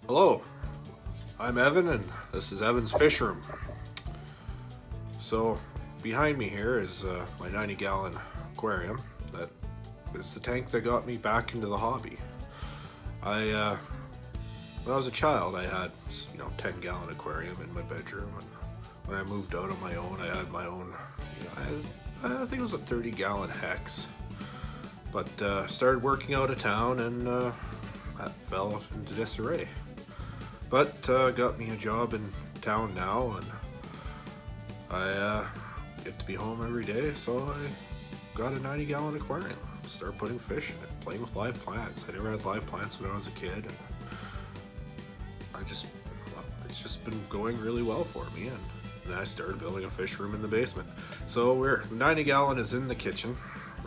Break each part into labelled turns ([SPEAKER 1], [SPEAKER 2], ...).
[SPEAKER 1] Hello, I'm Evan and this is Evan's Fishroom. So behind me here is my 90-gallon aquarium. That is the tank that got me back into the hobby. When I was a child, I had 10-gallon aquarium in my bedroom, and when I moved out on my own, I had my own. I think it was a 30-gallon hex, but started working out of town and that fell into disarray. But got me a job in town now, and I get to be home every day, so I got a 90-gallon aquarium. Started putting fish in it, playing with live plants. I never had live plants when I was a kid, and it's just been going really well for me. And then I started building a fish room in the basement. So 90-gallon is in the kitchen.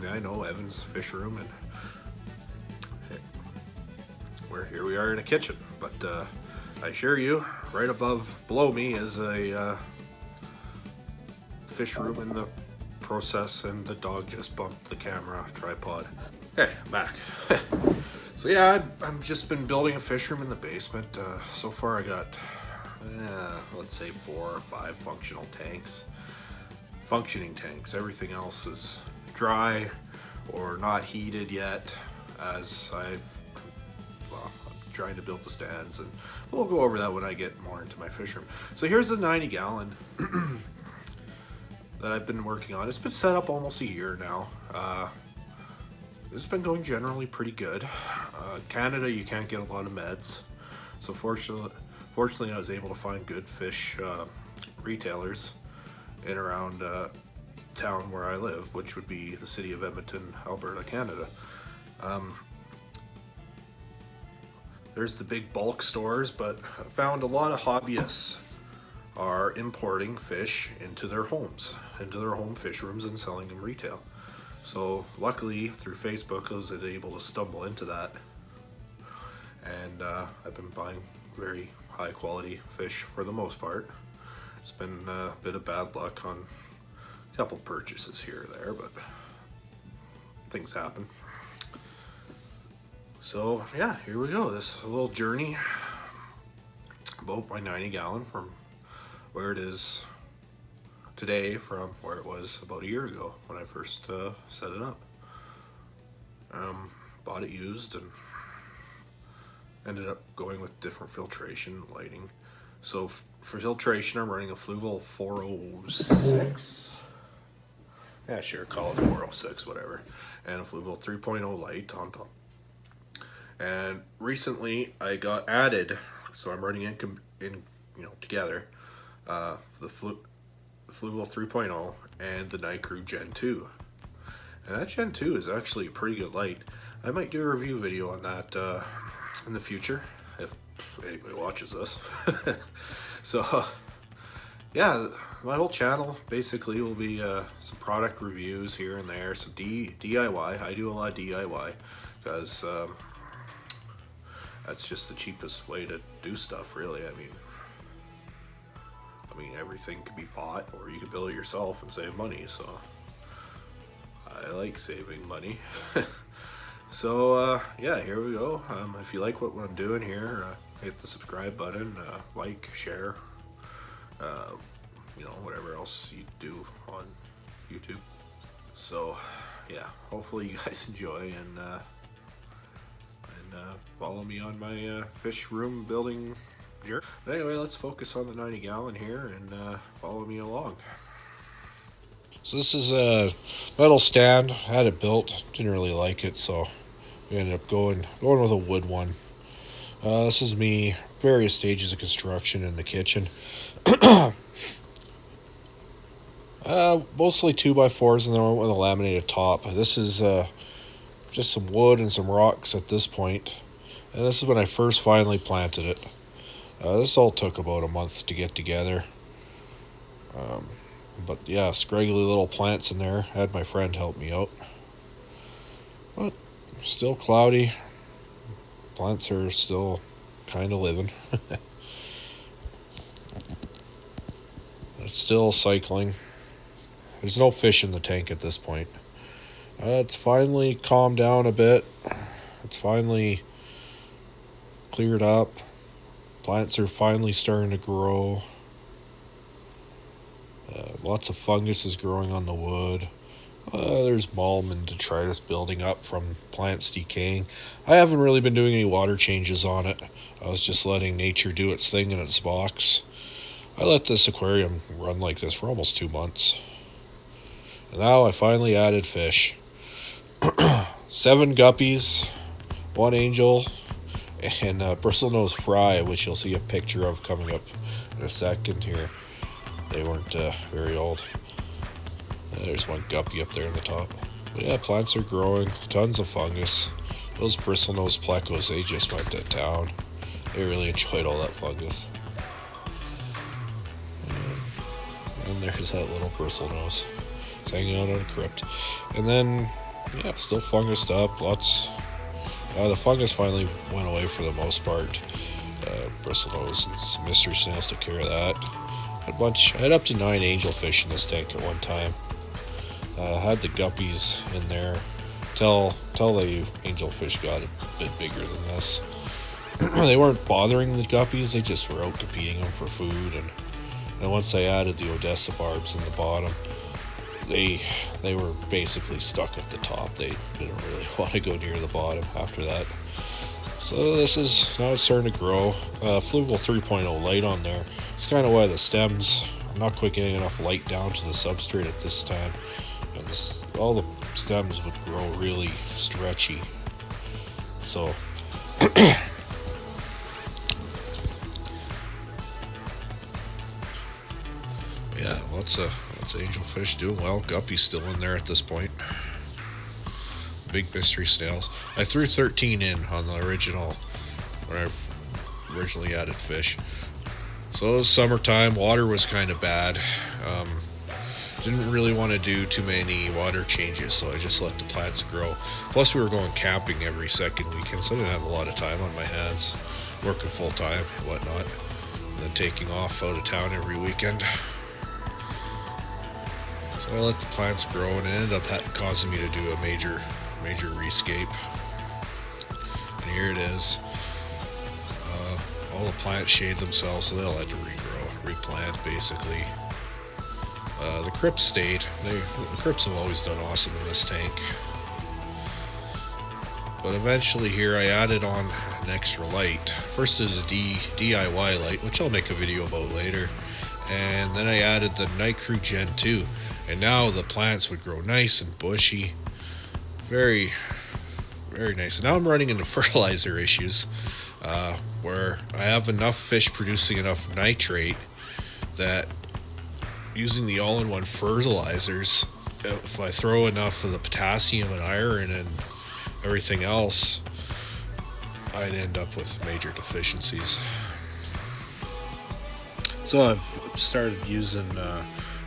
[SPEAKER 1] Yeah, I know, Evan's fish room, and here we are in a kitchen. But I assure you, right below me is a fish room in the process, and the dog just bumped the camera tripod. Hey, I'm back. So yeah, I've just been building a fish room in the basement. So far I got, let's say 4 or 5 functional tanks. Functioning tanks. Everything else is dry or not heated yet, as I'm trying to build the stands, and we'll go over that when I get more into my fish room. So here's the 90-gallon that I've been working on. It's been set up almost a year now. It's been going generally pretty good. Canada, you can't get a lot of meds, so fortunately I was able to find good fish retailers in around town where I live, which would be the city of Edmonton, Alberta, Canada. There's the big bulk stores, but I found a lot of hobbyists are importing fish into their homes, into their home fish rooms, and selling them retail. So luckily through Facebook I was able to stumble into that, and I've been buying very high quality fish for the most part. It's been a bit of bad luck on a couple purchases here or there, but things happen. So yeah, here we go. This is a little journey about my 90-gallon from where it is today from where it was about a year ago when I first set it up. Bought it used and ended up going with different filtration lighting. So for filtration, I'm running a Fluval 406. Yeah, sure, call it 406, whatever. And a Fluval 3.0 light on top. And recently I got added, so I'm running in together, the Fluval 3.0 and the Night Crew Gen 2. And that Gen 2 is actually a pretty good light. I might do a review video on that in the future, if anybody watches this. So, yeah, my whole channel basically will be some product reviews here and there, some DIY. I do a lot of DIY, because that's just the cheapest way to do stuff, really. I mean, everything could be bought, or you could build it yourself and save money, so I like saving money. So yeah, here we go. If you like what I'm doing here, hit the subscribe button, like, share, whatever else you do on YouTube. So yeah, hopefully you guys enjoy, and follow me on my fish room building journey. But anyway, let's focus on the 90-gallon here and follow me along. So this is a metal stand. I had it built, didn't really like it, so we ended up going with a wood one. This is me, various stages of construction in the kitchen. Mostly 2x4s, and then I went with a laminated top. This is just some wood and some rocks at this point. And this is when I first finally planted it. This all took about a month to get together. But yeah, scraggly little plants in there. I had my friend help me out. But still cloudy. Plants are still kind of living. It's still cycling. There's no fish in the tank at this point. It's finally calmed down a bit. It's finally cleared up. Plants are finally starting to grow. Lots of fungus is growing on the wood. There's malm and detritus building up from plants decaying. I haven't really been doing any water changes on it. I was just letting nature do its thing in its box. I let this aquarium run like this for almost 2 months. And now I finally added fish. 7 guppies, 1 angel, and a bristlenose fry, which you'll see a picture of coming up in a second here. They weren't very old. There's 1 guppy up there in the top. But yeah, plants are growing. Tons of fungus. Those bristlenose plecos, they just went to town. They really enjoyed all that fungus. And there's that little bristlenose. It's hanging out on a crypt. And then, yeah, still fungused up. Lots. The fungus finally went away for the most part. Bristlenose and some mystery snails took care of that. I had up to 9 angelfish in this tank at one time. Had the guppies in there till the angelfish got a bit bigger than this. They weren't bothering the guppies, they just were out competing them for food, and once I added the Odessa barbs in the bottom, they were basically stuck at the top. They didn't really want to go near the bottom after that. So this is, now it's starting to grow. Fluval 3.0 light on there. It's kind of why the stems, I'm not quite getting enough light down to the substrate at this time. And all the stems would grow really stretchy. So yeah, lots of angelfish doing well. Guppy's still in there at this point. Big mystery snails. I threw 13 in on the original when I originally added fish. So it was summertime. Water was kind of bad. Didn't really want to do too many water changes, so I just let the plants grow. Plus we were going camping every second weekend, so I didn't have a lot of time on my hands, working full time and whatnot, and then taking off out of town every weekend. So I let the plants grow, and it ended up causing me to do a major rescape. And here it is. All the plants shade themselves, so they'll have to replant basically. The crypts stayed. The crypts have always done awesome in this tank. But eventually here I added on an extra light. First is a DIY light, which I'll make a video about later. And then I added the Night Crew Gen 2. And now the plants would grow nice and bushy. Very, very nice. And now I'm running into fertilizer issues. Where I have enough fish producing enough nitrate that using the all-in-one fertilizers, if I throw enough of the potassium and iron and everything else, I'd end up with major deficiencies. So I've started using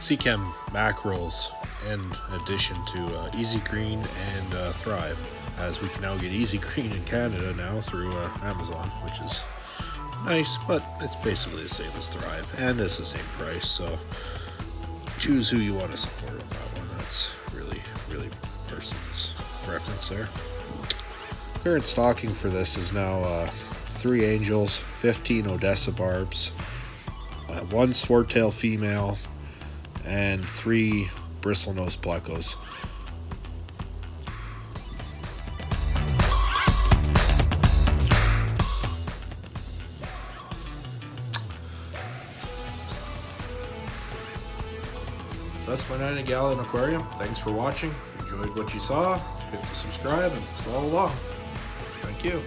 [SPEAKER 1] Seachem macros in addition to Easy Green and Thrive, as we can now get Easy Green in Canada now through Amazon, which is nice, but it's basically the same as Thrive, and it's the same price, so choose who you want to support on that one. That's really person's preference there. Current stocking for this is now 3 angels, 15 Odessa barbs, 1 swordtail female, and 3 bristlenose plecos. So that's my 90-gallon aquarium. Thanks for watching. If you enjoyed what you saw, hit the subscribe and follow along. Thank you.